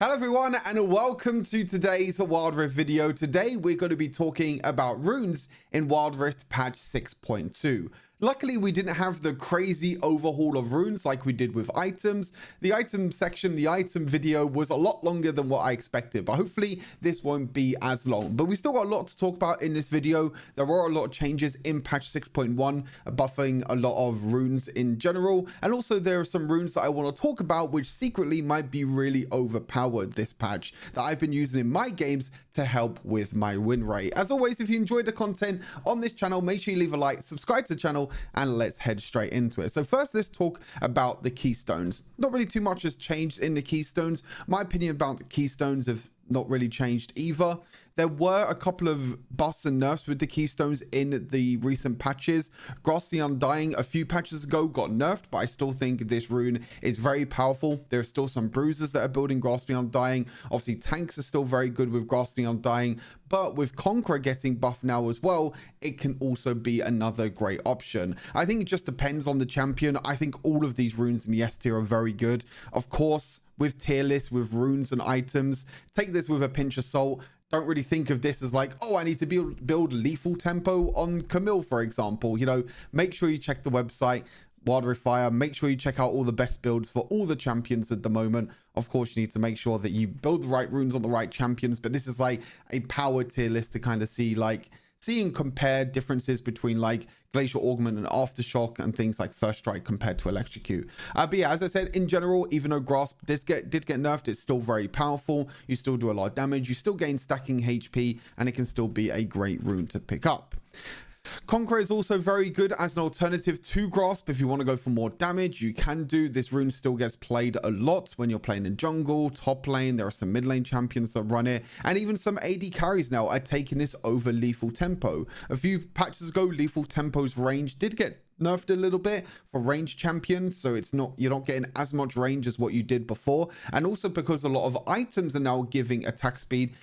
Hello everyone and welcome to today's Wild Rift video. Today we're going to be talking about runes in Wild Rift patch 6.2. Luckily we didn't have the crazy overhaul of runes like we did with items. The item section, the item video was a lot longer than what I expected, but hopefully this won't be as long. But we still got a lot to talk about in this video. There were a lot of changes in patch 6.1, buffing a lot of runes in general, and also there are some runes that I want to talk about which secretly might be really overpowered this patch that I've been using in my games to help with my win rate. As always, if you enjoyed the content on this channel, make sure you leave a like, subscribe to the channel, and let's head straight into it. So first, let's talk about the Keystones. Not really too much has changed in the Keystones. My opinion about the Keystones have not really changed either. There were a couple of buffs and nerfs with the Keystones in the recent patches. Grasp the Undying a few patches ago got nerfed, but I still think this rune is very powerful. There are still some bruisers that are building Grasp the Undying. Obviously, tanks are still very good with Grasp the Undying, but with Conqueror getting buffed now as well, it can also be another great option. I think it just depends on the champion. I think all of these runes in the S tier are very good. Of course, with tier lists, with runes and items, take this with a pinch of salt. Don't really think of this as like, oh, I need to build lethal tempo on Camille, for example. You know, make sure you check the website, Wild Rift Fire. Make sure you check out all the best builds for all the champions at the moment. Of course, you need to make sure that you build the right runes on the right champions, but this is like a power tier list to kind of see and compare differences between like Glacial Augment and Aftershock and things like First Strike compared to Electrocute. But yeah, as I said, in general, even though Grasp did get nerfed, it's still very powerful. You still do a lot of damage. You still gain stacking HP, and it can still be a great rune to pick up. Conqueror is also very good as an alternative to Grasp. If you want to go for more damage, you can do. This rune still gets played a lot when you're playing in jungle, top lane. There are some mid lane champions that run it, and even some AD carries now are taking this over lethal tempo. A few patches ago, lethal tempo's range did get nerfed a little bit for range champions, so you're not getting as much range as what you did before, and also because a lot of items are now giving attack speed.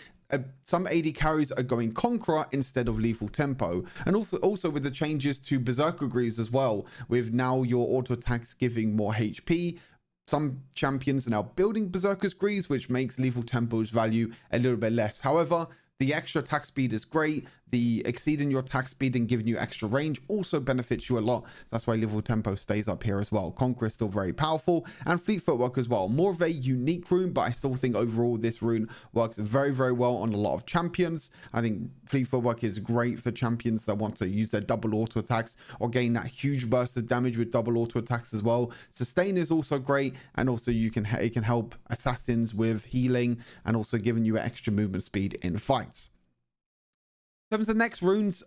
Some AD carries are going Conqueror instead of lethal tempo, and also with the changes to Berserker Greaves as well, with now your auto attacks giving more HP. Some champions are now building Berserker's Greaves, which makes lethal tempo's value a little bit less. However, the extra attack speed is great. The exceeding your attack speed and giving you extra range also benefits you a lot. So that's why lethal tempo stays up here as well. Conqueror is still very powerful, and Fleet Footwork as well. More of a unique rune, but I still think overall this rune works very, very well on a lot of champions. I think Fleet Footwork is great for champions that want to use their double auto attacks or gain that huge burst of damage with double auto attacks as well. Sustain is also great, and also it can help assassins with healing and also giving you extra movement speed in fights. In terms of the next runes,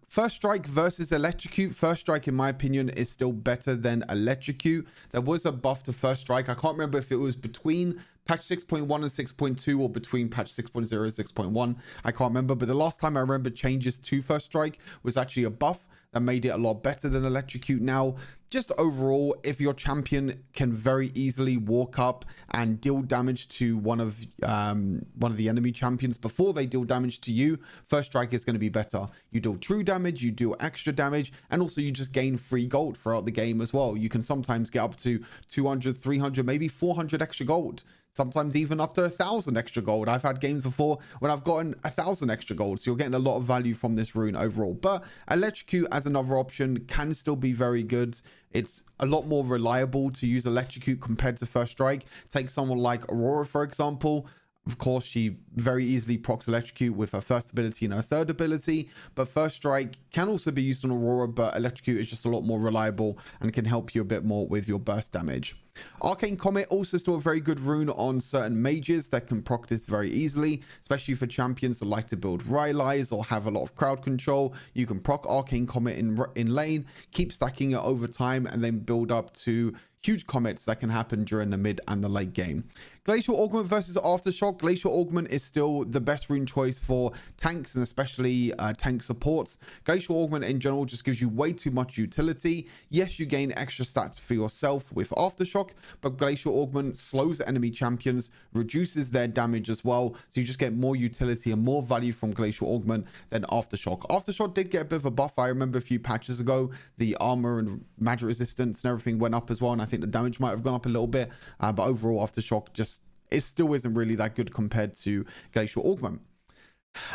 First Strike versus Electrocute. First Strike, in my opinion, is still better than Electrocute. There was a buff to First Strike. I can't remember if it was between patch 6.1 and 6.2 or between patch 6.0 and 6.1. I can't remember, but the last time I remember changes to First Strike was actually a buff that made it a lot better than Electrocute now. Just overall, if your champion can very easily walk up and deal damage to one of the enemy champions before they deal damage to you, First Strike is going to be better. You deal true damage, you deal extra damage, and also you just gain free gold throughout the game as well. You can sometimes get up to 200, 300, maybe 400 extra gold. Sometimes even up to 1,000 extra gold. I've had games before when I've gotten 1,000 extra gold. So you're getting a lot of value from this rune overall. But Electrocute as another option can still be very good. It's a lot more reliable to use Electrocute compared to First Strike. Take someone like Aurora, for example. Of course, she very easily procs Electrocute with her first ability and her third ability, but First Strike can also be used on Aurora, but Electrocute is just a lot more reliable and can help you a bit more with your burst damage. Arcane Comet also still a very good rune on certain mages that can proc this very easily, especially for champions that like to build Rylai's or have a lot of crowd control. You can proc Arcane Comet in lane, keep stacking it over time, and then build up to huge comets that can happen during the mid and the late game. Glacial Augment versus Aftershock. Glacial Augment is still the best rune choice for tanks and especially tank supports. Glacial Augment in general just gives you way too much utility. Yes, you gain extra stats for yourself with Aftershock, but Glacial Augment slows enemy champions, reduces their damage as well, so you just get more utility and more value from Glacial Augment than Aftershock. Aftershock did get a bit of a buff. I remember a few patches ago, the armor and magic resistance and everything went up as well, and I think the damage might have gone up a little bit, but overall Aftershock just it still isn't really that good compared to Glacial Augment.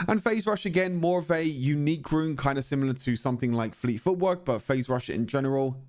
And Phase Rush, again, more of a unique rune, kind of similar to something like Fleet Footwork, but Phase Rush in general,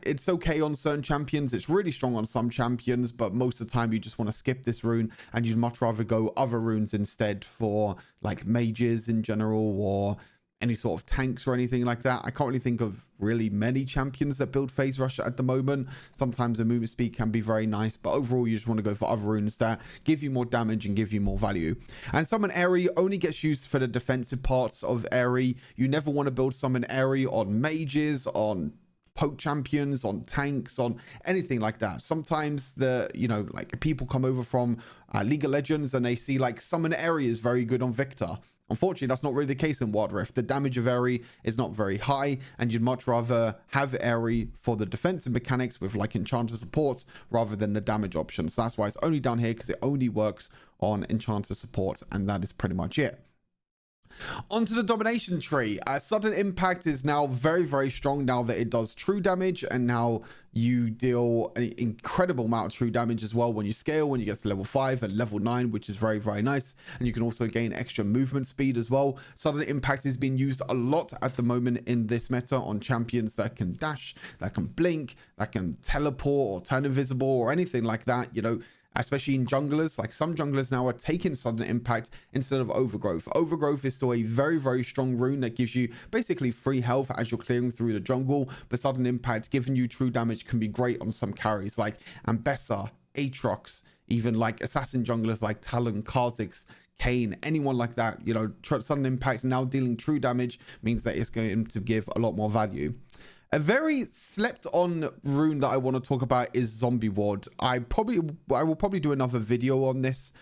it's okay on certain champions. It's really strong on some champions, but most of the time you just want to skip this rune and you'd much rather go other runes instead for like mages in general or any sort of tanks or anything like that. I can't really think of really many champions that build Phase Rush at the moment. Sometimes the movement speed can be very nice, but overall you just want to go for other runes that give you more damage and give you more value. And Summon Airy only gets used for the defensive parts of Airy. You never want to build Summon Airy on mages, on poke champions, on tanks, on anything like that. Sometimes like people come over from League of Legends and they see like Summon Airy is very good on Victor. Unfortunately, that's not really the case in Wild Rift. The damage of Airy is not very high, and you'd much rather have Airy for the defensive mechanics with like Enchanter supports rather than the damage option. So that's why it's only down here, because it only works on Enchanter supports, and that is pretty much it. Onto the Domination tree. Sudden Impact is now very, very strong now that it does true damage, and now you deal an incredible amount of true damage as well when you scale, when you get to level 5 and level 9, which is very, very nice. And you can also gain extra movement speed as well. Sudden Impact is being used a lot at the moment in this meta on champions that can dash, that can blink, that can teleport or turn invisible or anything like that, you know. Especially in junglers, like some junglers now are taking Sudden Impact instead of Overgrowth. Overgrowth is still a very, very strong rune that gives you basically free health as you're clearing through the jungle, but Sudden Impact giving you true damage can be great on some carries like Ambessa, Aatrox, even like assassin junglers like Talon, Kha'Zix, Kayn, anyone like that. You know, Sudden Impact now dealing true damage means that it's going to give a lot more value. A very slept on rune that I want to talk about is Zombie Ward. I will probably do another video on this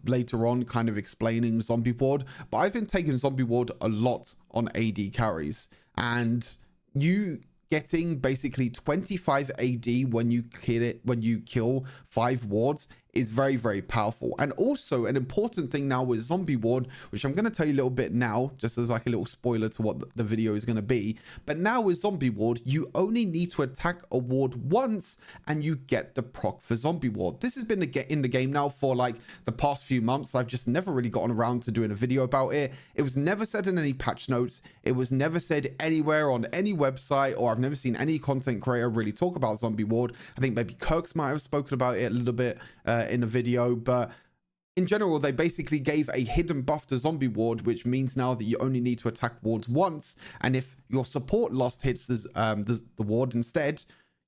later on, kind of explaining Zombie Ward, but I've been taking Zombie Ward a lot on AD carries, and you getting basically 25 AD when you kill 5 wards is very, very powerful. And also an important thing now with Zombie Ward, which I'm going to tell you a little bit now, just as like a little spoiler to what the video is going to be. But now with Zombie Ward, you only need to attack a ward once and you get the proc for Zombie Ward. This has been in the game now for like the past few months. I've just never really gotten around to doing a video about it. It was never said in any patch notes. It was never said anywhere on any website, or I've never seen any content creator really talk about Zombie Ward. I think maybe Kirks might have spoken about it a little bit in a video, but in general they basically gave a hidden buff to Zombie Ward, which means now that you only need to attack wards once, and if your support lost hits the ward instead,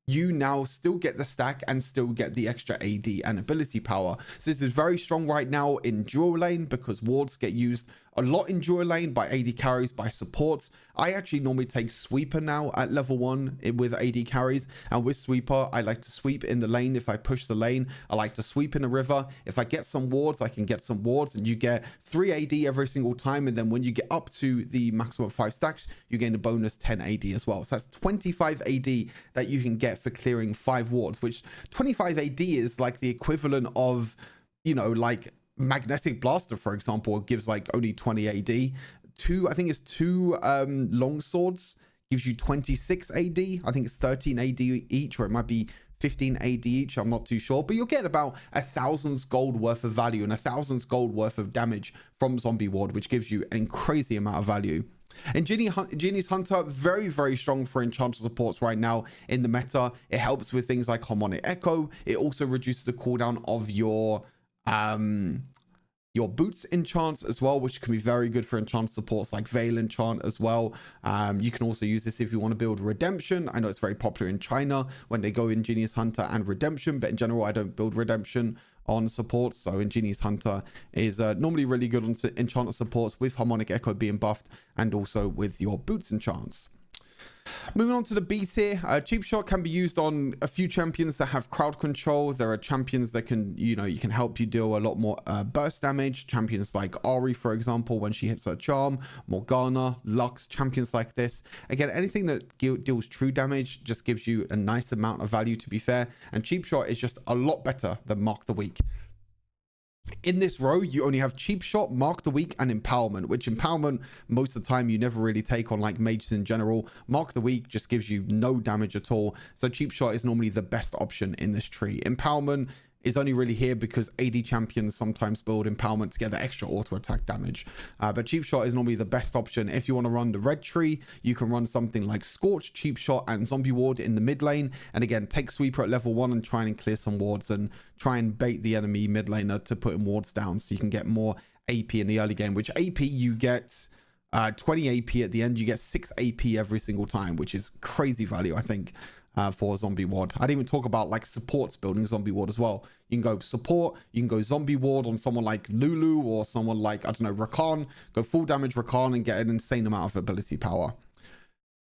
you now still get the stack and still get the extra AD and ability power. So this is very strong right now in dual lane, because wards get used a lot in dual lane by AD carries, by supports. I actually normally take Sweeper now at level 1 with AD carries, and with Sweeper I like to sweep in the lane. If I push the lane, I like to sweep in a river. If I get some wards, I can get some wards, and you get 3 AD every single time, and then when you get up to the maximum 5 stacks, you gain a bonus 10 AD as well. So that's 25 AD that you can get for clearing 5 wards, which 25 AD is like the equivalent of, you know, like Magnetic Blaster, for example, gives like only 20 AD. I think it's 2 long swords gives you 26 AD. I think it's 13 AD each, or it might be 15 AD each. I'm not too sure, but you'll get about 1,000 gold worth of value and 1,000 gold worth of damage from Zombie Ward, which gives you a crazy amount of value. And Genie's Hunter, very, very strong for Enchanter supports right now in the meta. It helps with things like Harmonic Echo. It also reduces the cooldown of your boots enchants as well, which can be very good for enchant supports like Veil enchant as well. You can also use this if you want to build Redemption. I know it's very popular in China when they go in Genie's Hunter and Redemption, but in general I don't build Redemption on supports. So Ingenious Hunter is normally really good on enchanter supports, with Harmonic Echo being buffed, and also with your boots enchants. Moving on to the B tier, Cheap Shot can be used on a few champions that have crowd control. There are champions that can, you can help you deal a lot more burst damage. Champions like Ari, for example, when she hits her charm, Morgana, Lux, champions like this. Again, anything that deals true damage just gives you a nice amount of value, to be fair. And Cheap Shot is just a lot better than Mark the Weak. In this row, you only have Cheap Shot, Mark the Weak, and Empowerment, which Empowerment, most of the time, you never really take on like mages in general. Mark the Weak just gives you no damage at all. So Cheap Shot is normally the best option in this tree. Empowerment is only really here because AD champions sometimes build empowerment to get the extra auto attack damage. But cheap shot is normally the best option. If you want to run the red tree, you can run something like Scorch, cheap shot, and zombie ward in the mid lane. And again, take sweeper at level 1 and try and clear some wards and try and bait the enemy mid laner to put in wards down so you can get more AP in the early game, which AP you get 20 AP at the end. You get 6 AP every single time, which is crazy value, I think, for zombie ward. I didn't even talk about like supports building zombie ward as well. You can go support, you can go zombie ward on someone like Lulu or someone like, I don't know, Rakan. Go full damage Rakan and get an insane amount of ability power.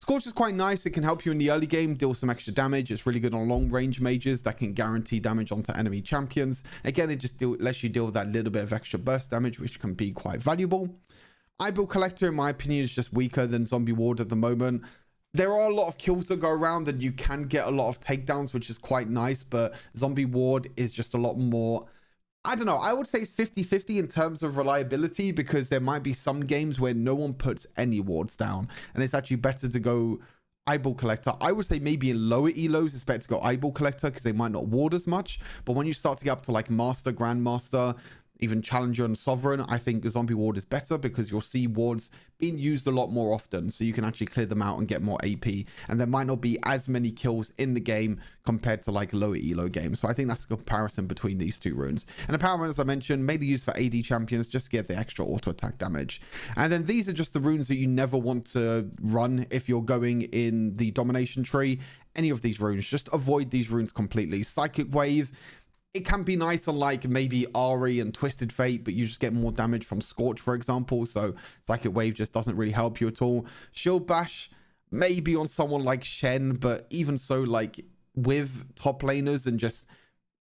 Scorch is quite nice. It can help you in the early game, deal some extra damage. It's really good on long range mages that can guarantee damage onto enemy champions. Again, it just lets you deal with that little bit of extra burst damage, which can be quite valuable. Eyeball Collector, in my opinion, is just weaker than Zombie Ward at the moment. There are a lot of kills that go around and you can get a lot of takedowns, which is quite nice, but Zombie Ward is just a lot more... I don't know, I would say it's 50-50 in terms of reliability, because there might be some games where no one puts any wards down, and it's actually better to go Eyeball Collector. I would say maybe in lower elos it's better to go Eyeball Collector because they might not ward as much, but when you start to get up to like Master, Grandmaster, even Challenger and Sovereign, I think Zombie Ward is better because you'll see wards being used a lot more often, so you can actually clear them out and get more AP, and there might not be as many kills in the game compared to like lower elo games. So I think that's a comparison between these two runes. And empowerment, as I mentioned, mainly used for AD champions just to get the extra auto attack damage. And then these are just the runes that you never want to run if you're going in the domination tree. Any of these runes, just avoid these runes completely. Psychic Wave, it can be nice on like maybe Ari and Twisted Fate, but you just get more damage from Scorch, for example. So Psychic Wave just doesn't really help you at all. Shield Bash, maybe on someone like Shen, but even so, like with top laners and just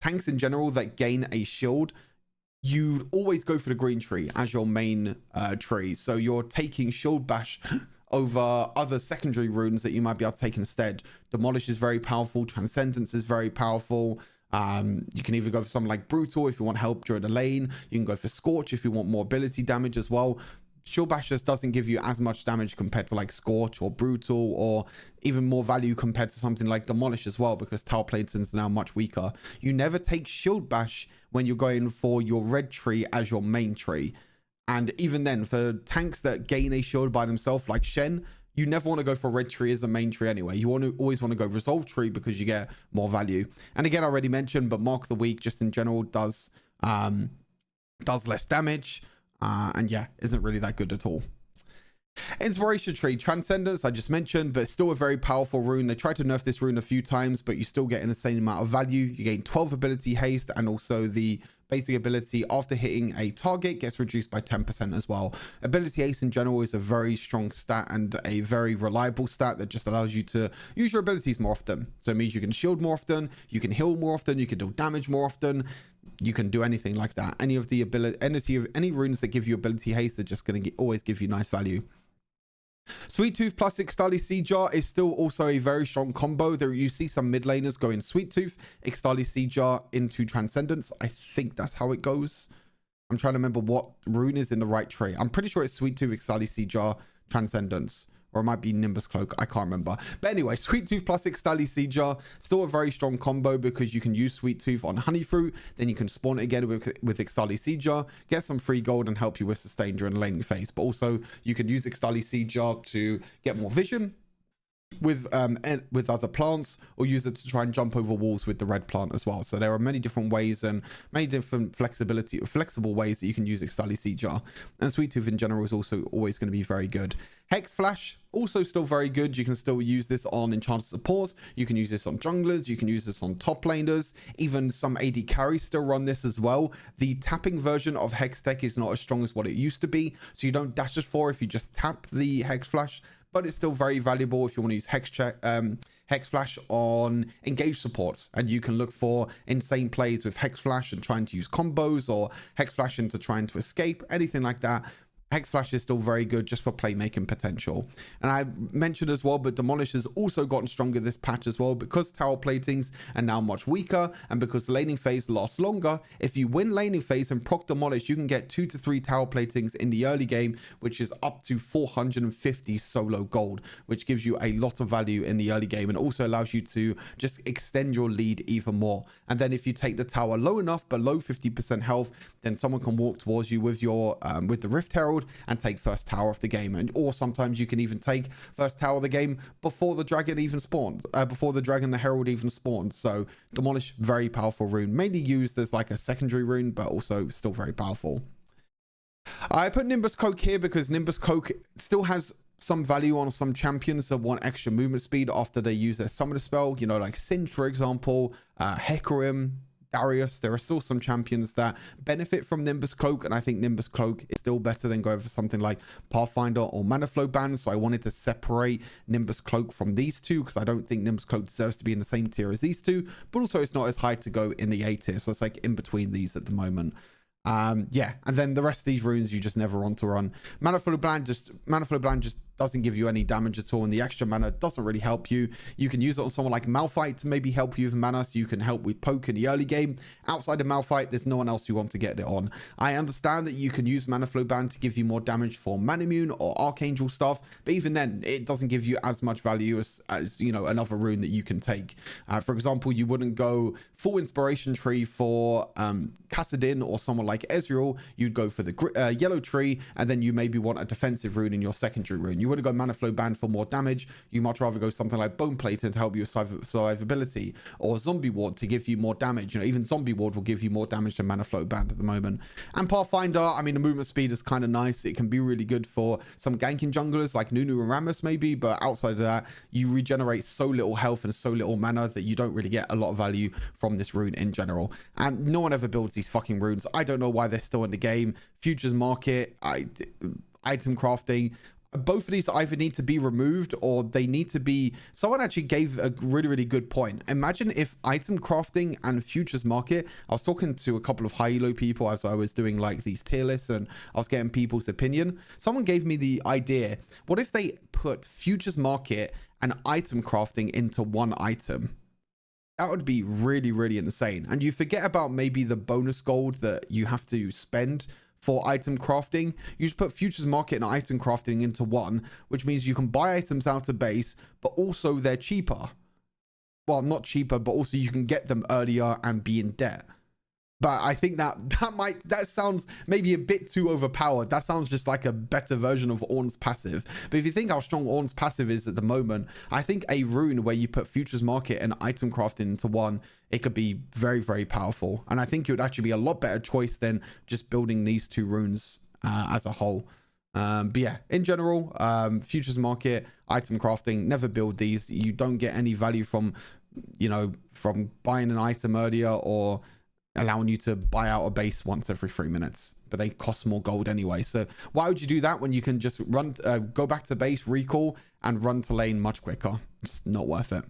tanks in general that gain a shield, you always go for the green tree as your main tree. So you're taking Shield Bash over other secondary runes that you might be able to take instead. Demolish is very powerful. Transcendence is very powerful. You can either go for something like Brutal if you want help during the lane. You can go for Scorch if you want more ability damage as well. Shield Bash just doesn't give you as much damage compared to like Scorch or Brutal, or even more value compared to something like Demolish as well, because Tower Platinum is now much weaker. You never take Shield Bash when you're going for your red tree as your main tree. And even then, for tanks that gain a shield by themselves like Shen, you never want to go for red tree as the main tree anyway. You always want to go resolve tree because you get more value. And again, I already mentioned, but Mark of the Week just in general does less damage, and yeah, isn't really that good at all. Inspiration Tree, Transcendence, I just mentioned, but still a very powerful rune. They tried to nerf this rune a few times, but you still get an insane amount of value. You gain 12 ability haste, and also the basic ability after hitting a target gets reduced by 10% as well. Ability haste in general is a very strong stat and a very reliable stat that just allows you to use your abilities more often. So it means you can shield more often, you can heal more often, you can deal damage more often. You can do anything like that. Any of the any runes that give you ability haste are just going to always give you nice value. Sweet Tooth plus Ixtali Sea Jar is still also a very strong combo. There you see some mid laners going Sweet Tooth, Ixtali Sea Jar into Transcendence. I think that's how it goes. I'm trying to remember what rune is in the right tray. I'm pretty sure it's Sweet Tooth, Ixtali Sea Jar, Transcendence. Or it might be Nimbus Cloak. I can't remember. But anyway, Sweet Tooth plus Ixtali Sea Jar, still a very strong combo because you can use Sweet Tooth on Honey Fruit. Then you can spawn it again with Ixtali Sea Jar, get some free gold and help you with sustain during the laning phase. But also, you can use Ixtali Sea Jar to get more vision with other plants, or use it to try and jump over walls with the red plant as well. So there are many different ways and many different flexible ways that you can use Ixtali Sea Jar. And Sweet Tooth in general is also always going to be very good. Hex Flash, also still very good. You can still use this on enchanted supports. You can use this on junglers. You can use this on top laners. Even some AD carries still run this as well. The tapping version of Hex Tech is not as strong as what it used to be, so you don't dash as far if you just tap the Hex Flash, but it's still very valuable if you want to use Hex Flash on engaged supports, and you can look for insane plays with Hex Flash and trying to use combos, or Hex Flash into trying to escape, anything like that. Hex Flash is still very good just for playmaking potential. And I mentioned as well, but Demolish has also gotten stronger this patch as well, because tower platings are now much weaker, and because the laning phase lasts longer. If you win laning phase and proc Demolish, you can get 2 to 3 tower platings in the early game, which is up to 450 solo gold, which gives you a lot of value in the early game, and also allows you to just extend your lead even more. And then if you take the tower low enough, below 50% health, then someone can walk towards you with your with the Rift Herald and take first tower of the game. And or sometimes you can even take first tower of the game before the dragon even spawns, before the dragon, the herald even spawns. So Demolish, very powerful rune, mainly used as like a secondary rune, but also still very powerful. I put Nimbus Cloak here because Nimbus Cloak still has some value on some champions that want extra movement speed after they use their summoner spell, you know, like Singe, for example, Hecarim, Darius. There are still some champions that benefit from Nimbus Cloak, and I think Nimbus Cloak is still better than going for something like Pathfinder or Mana Flow Ban. So I wanted to separate Nimbus Cloak from these two, because I don't think Nimbus Cloak deserves to be in the same tier as these two, but also it's not as high to go in the A tier, so it's like in between these at the moment. Yeah, and then the rest of these runes you just never want to run. Mana Flow Ban just doesn't give you any damage at all, and the extra mana doesn't really help you. You can use it on someone like Malphite to maybe help you with mana, so you can help with poke in the early game. Outside of Malphite, there's no one else you want to get it on. I understand that you can use Mana Flow Ban to give you more damage for Manamune or Archangel stuff, but even then, it doesn't give you as much value as you know, another rune that you can take. For example, you wouldn't go full inspiration tree for Kassadin or someone like Ezreal. You'd go for the yellow tree, and then you maybe want a defensive rune in your secondary rune. You wouldn't go Mana Flow Ban for more damage. You much rather go something like Bone Plating to help you with survivability, or Zombie Ward to give you more damage. You know, even Zombie Ward will give you more damage than Mana Flow Ban at the moment. And Pathfinder, I mean, the movement speed is kind of nice. It can be really good for some ganking junglers like Nunu and Rammus maybe, but outside of that, you regenerate so little health and so little mana that you don't really get a lot of value from this rune in general. And no one ever builds these fucking runes. I don't know why they're still in the game. Futures Market, item crafting, both of these either need to be removed, or they need to be... Someone actually gave a really good point. Imagine if item crafting and futures market... I was talking to a couple of high elo people as I was doing like these tier lists, and I was getting people's opinion. Someone gave me the idea, what if they put futures market and item crafting into one item? That would be really insane. And you forget about maybe the bonus gold that you have to spend for item crafting. You just put futures market and item crafting into one, which means you can buy items out of base, but also they're cheaper. Well, not cheaper, but also you can get them earlier and be in debt. But I think that sounds maybe a bit too overpowered. That sounds just like a better version of Ornn's passive. But if you think how strong Ornn's passive is at the moment, I think a rune where you put futures market and item crafting into one, it could be very powerful. And I think it would actually be a lot better choice than just building these two runes as a whole. But yeah, in general, futures market, item crafting, never build these. You don't get any value from, you know, from buying an item earlier or allowing you to buy out a base once every 3 minutes, but they cost more gold anyway. So why would you do that when you can just run, go back to base, recall, and run to lane much quicker? It's not worth it.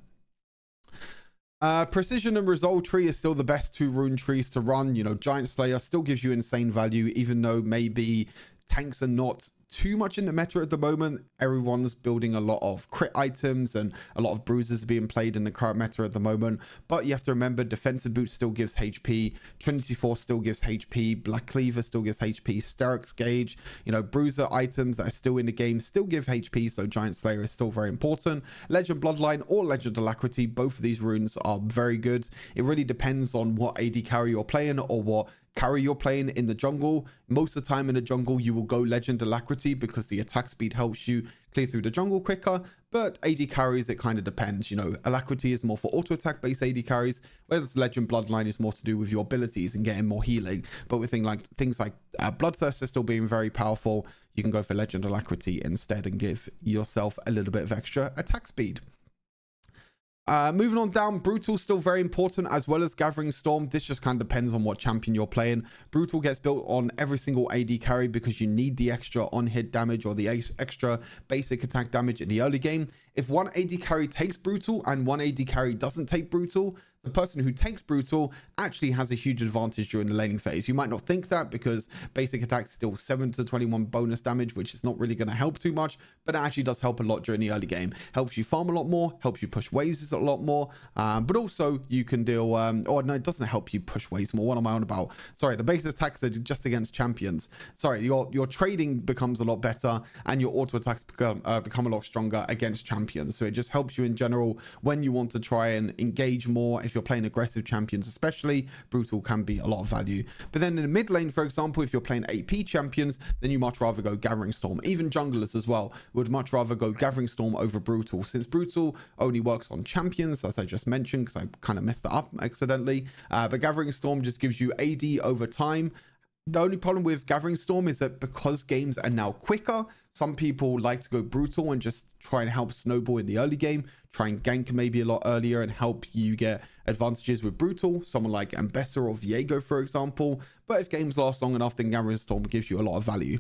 Precision and Resolve Tree is still the best two rune trees to run. You know, Giant Slayer still gives you insane value, even though maybe tanks are not too much in the meta at the moment. Everyone's building a lot of crit items, and a lot of bruisers are being played in the current meta at the moment. But you have to remember, Defensive Boot still gives HP, Trinity Force still gives HP, Black Cleaver still gives HP, Sterix Gauge, you know, bruiser items that are still in the game still give HP, so Giant Slayer is still very important. Legend Bloodline or Legend Alacrity, both of these runes are very good. It really depends on what AD carry you're playing or what carry you're playing in the jungle. Most of the time in the jungle, you will go Legend Alacrity because the attack speed helps you clear through the jungle quicker. But AD carries, it kind of depends. You know, Alacrity is more for auto attack based AD carries, whereas Legend Bloodline is more to do with your abilities and getting more healing. But with things like Bloodthirst is still being very powerful, you can go for Legend Alacrity instead and give yourself a little bit of extra attack speed. Moving on down, Brutal still very important, as well as Gathering Storm. This just kind of depends on what champion you're playing. Brutal gets built on every single AD carry because you need the extra on-hit damage or the extra basic attack damage in the early game. If one AD carry takes Brutal and one AD carry doesn't take Brutal, the person who takes Brutal actually has a huge advantage during the laning phase. You might not think that because basic attack is still 7 to 21 bonus damage, which is not really going to help too much, but it actually does help a lot during the early game. Helps you farm a lot more, helps you push waves a lot more, but also you can deal, or no, it doesn't help you push waves more. What am I on about? Sorry, the basic attacks are just against champions. Sorry, your trading becomes a lot better and your auto attacks become a lot stronger against champions. So it just helps you in general when you want to try and engage more. If you're playing aggressive champions especially, Brutal can be a lot of value. But then in the mid lane, for example, if you're playing AP champions, then you much rather go Gathering Storm. Even junglers as well would much rather go Gathering Storm over Brutal, since Brutal only works on champions, as I just mentioned, because I kind of messed that up accidentally. But Gathering Storm just gives you AD over time. The only problem with Gathering Storm is that because games are now quicker, some people like to go Brutal and just try and help snowball in the early game, try and gank maybe a lot earlier and help you get advantages with Brutal, someone like Ambessa or Viego, for example. But if games last long enough, then Gathering Storm gives you a lot of value.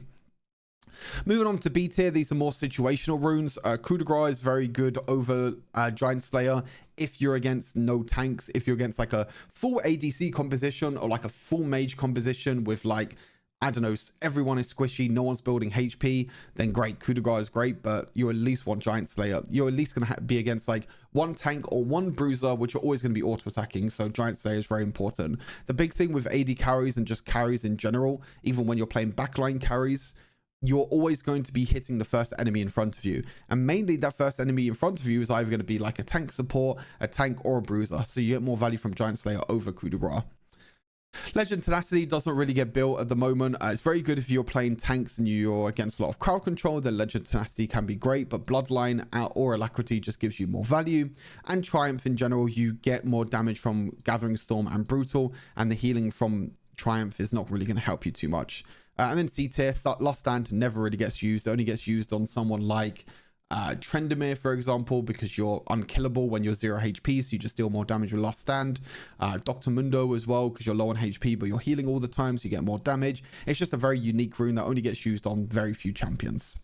Moving on to B tier, these are more situational runes. Coup de grace is very good over Giant Slayer if you're against no tanks. If you're against like a full ADC composition or like a full mage composition with like, I don't know, everyone is squishy, no one's building HP, then great, coup de grace is great, but you at least want Giant Slayer. You're at least going to be against like one tank or one bruiser, which are always going to be auto attacking, so Giant Slayer is very important. The big thing with AD carries and just carries in general, even when you're playing backline carries, you're always going to be hitting the first enemy in front of you. And mainly that first enemy in front of you is either going to be like a tank support, a tank, or a bruiser. So you get more value from Giant Slayer over Coup de grace. Legend Tenacity doesn't really get built at the moment. It's very good if you're playing tanks and you're against a lot of crowd control, then Legend Tenacity can be great, but Bloodline or Alacrity just gives you more value. And Triumph in general, you get more damage from Gathering Storm and Brutal, and the healing from Triumph is not really going to help you too much. And then C tier, Lost Stand never really gets used. It only gets used on someone like Trendemir, for example, because you're unkillable when you're 0 HP, so you just deal more damage with Lost Stand. Dr. Mundo as well, because you're low on HP, but you're healing all the time, so you get more damage. It's just a very unique rune that only gets used on very few champions.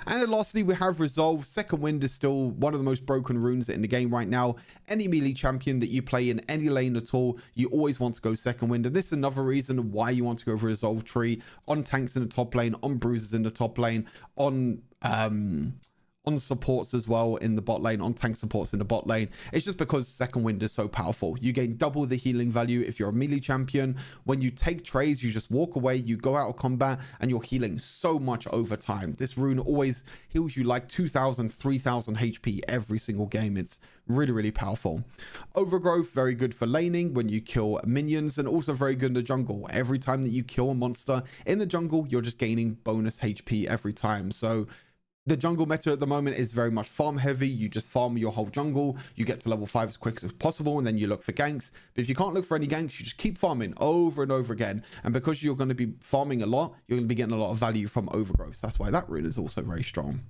And then lastly, we have Resolve. Second Wind is still one of the most broken runes in the game right now. Any melee champion that you play in any lane at all, you always want to go Second Wind. And this is another reason why you want to go for Resolve tree on tanks in the top lane, on bruisers in the top lane, on supports as well in the bot lane, on tank supports in the bot lane. It's just because Second Wind is so powerful. You gain double the healing value if you're a melee champion. When you take trays, you just walk away, you go out of combat, and you're healing so much over time. This rune always heals you like 2,000, 3,000 HP every single game. It's really, really powerful. Overgrowth, very good for laning when you kill minions, and also very good in the jungle. Every time that you kill a monster in the jungle, you're just gaining bonus HP every time. So the jungle meta at the moment is very much farm heavy. You just farm your whole jungle, you get to level 5 as quick as possible, and then you look for ganks. But if you can't look for any ganks, you just keep farming over and over again. And because you're going to be farming a lot, you're going to be getting a lot of value from overgrowth. So that's why that rune is also very strong.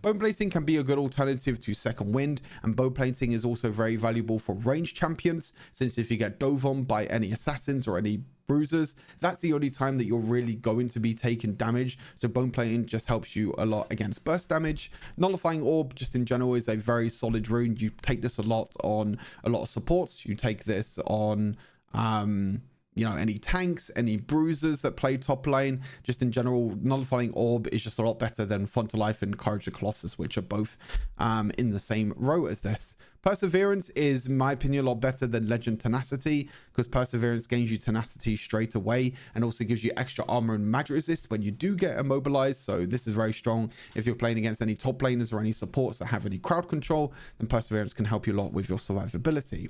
Bone plating can be a good alternative to Second Wind, and bone plating is also very valuable for ranged champions, since if you get dove on by any assassins or any bruisers, that's the only time that you're really going to be taking damage. So bone plating just helps you a lot against burst damage. Nullifying Orb just in general is a very solid rune. You take this a lot on a lot of supports. You take this on you know, any tanks, any bruisers that play top lane. Just in general, Nullifying Orb is just a lot better than Font of Life and Courage the Colossus, which are both in the same row as this. Perseverance is, in my opinion, a lot better than Legend Tenacity, because Perseverance gains you Tenacity straight away and also gives you extra armor and mag resist when you do get immobilized. So this is very strong. If you're playing against any top laners or any supports that have any crowd control, then Perseverance can help you a lot with your survivability.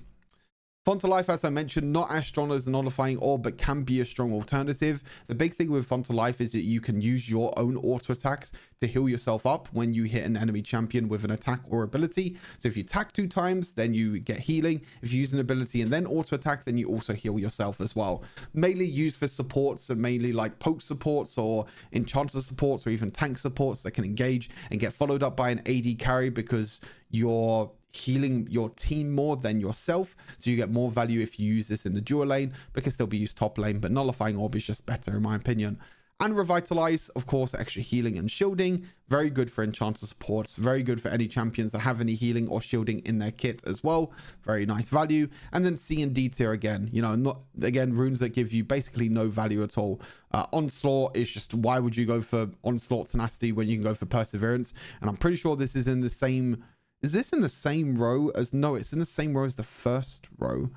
Font of Life, as I mentioned, not as strong as the Nullifying Orb, but can be a strong alternative. The big thing with Font of Life is that you can use your own auto attacks to heal yourself up when you hit an enemy champion with an attack or ability. So if you attack 2 times, then you get healing. If you use an ability and then auto attack, then you also heal yourself as well. Mainly used for supports, and mainly like poke supports or enchanter supports or even tank supports that can engage and get followed up by an AD carry, because you're healing your team more than yourself, so you get more value if you use this in the dual lane, because they'll be used top lane. But Nullifying Orb is just better in my opinion. And Revitalize, of course, extra healing and shielding. Very good for enchanter supports. Very good for any champions that have any healing or shielding in their kit as well. Very nice value. And then C and D tier again. You know, not again, runes that give you basically no value at all. Onslaught is just, why would you go for Onslaught Tenacity when you can go for Perseverance? And I'm pretty sure this is in the same... Is this in the same row as... No, it's in the same row as the first row.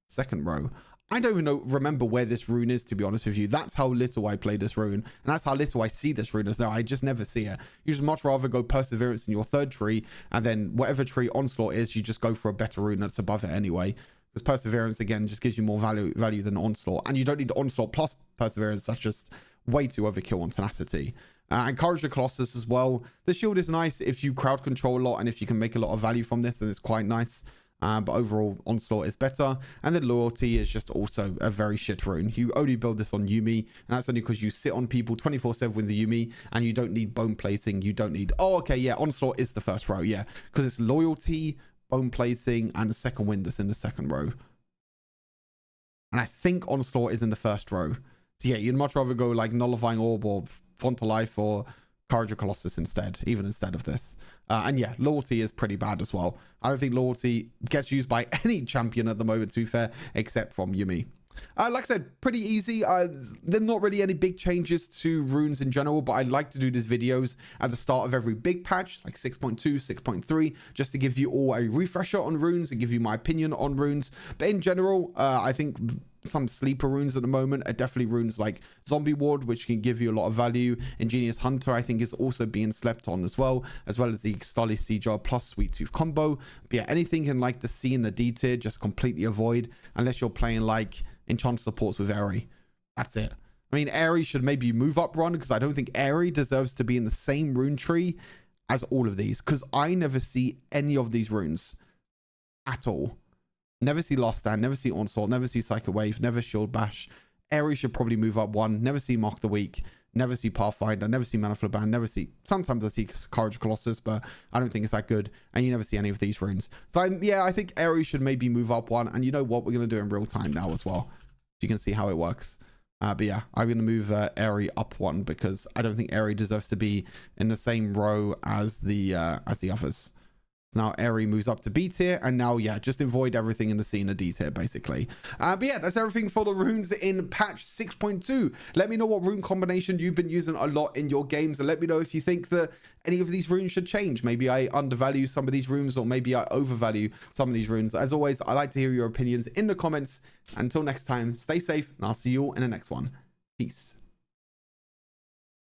Second row. I don't even remember where this rune is, to be honest with you. That's how little I play this rune. And that's how little I see this rune as though I just never see it. You just much rather go Perseverance in your third tree, and then whatever tree Onslaught is, you just go for a better rune that's above it anyway. Because Perseverance, again, just gives you more value than Onslaught. And you don't need Onslaught plus Perseverance. That's just way too overkill on Tenacity. Encourage the Colossus as well. The shield is nice if you crowd control a lot, and if you can make a lot of value from this, then it's quite nice. But overall, Onslaught is better. And then Loyalty is just also a very shit rune. You only build this on Yuumi, and that's only because you sit on people 24/7 with the Yuumi, and you don't need bone plating. You don't need... Oh, okay, yeah, Onslaught is the first row, yeah. Because it's Loyalty, bone plating, and the second wind that's in the second row. And I think Onslaught is in the first row. So yeah, you'd much rather go like Nullifying Orb or Font of Life or Courage of Colossus instead, even instead of this. And yeah, Loyalty is pretty bad as well. I don't think Loyalty gets used by any champion at the moment, to be fair, except from Yuumi. Like I said, pretty easy. There's not really any big changes to runes in general, but I like to do these videos at the start of every big patch, like 6.2, 6.3, just to give you all a refresher on runes and give you my opinion on runes. But in general, I think some sleeper runes at the moment are definitely runes like Zombie Ward, which can give you a lot of value. Ingenious Hunter, I think, is also being slept on as well as the Starly Sieger plus Sweet Tooth combo. But yeah, anything in like the C and the D tier, just completely avoid unless you're playing like Enchanter supports with Aerie. That's it. I mean, Aerie should maybe move up one, because I don't think Aerie deserves to be in the same rune tree as all of these, because I never see any of these runes at all. Never see Last Stand, never see Onslaught, never see Psycho Wave, never Shield Bash. Aerie should probably move up one. Never see Mark the Week, never see Pathfinder, never see Mana Flow Band, never see... Sometimes I see Courage Colossus, but I don't think it's that good. And you never see any of these runes. So yeah, I think Aerie should maybe move up one. And you know what? We're going to do it in real time now as well. You can see how it works. But yeah, I'm going to move Aerie up one, because I don't think Aerie deserves to be in the same row as the others. Now Aerie moves up to B tier, and now yeah, just avoid everything in the C and the D tier basically. But yeah, that's everything for the runes in patch 6.2. Let me know what rune combination you've been using a lot in your games, and let me know if you think that any of these runes should change. Maybe I undervalue some of these runes, or maybe I overvalue some of these runes. As always, I like to hear your opinions in the comments. Until next time, stay safe, and I'll see you all in the next one. Peace.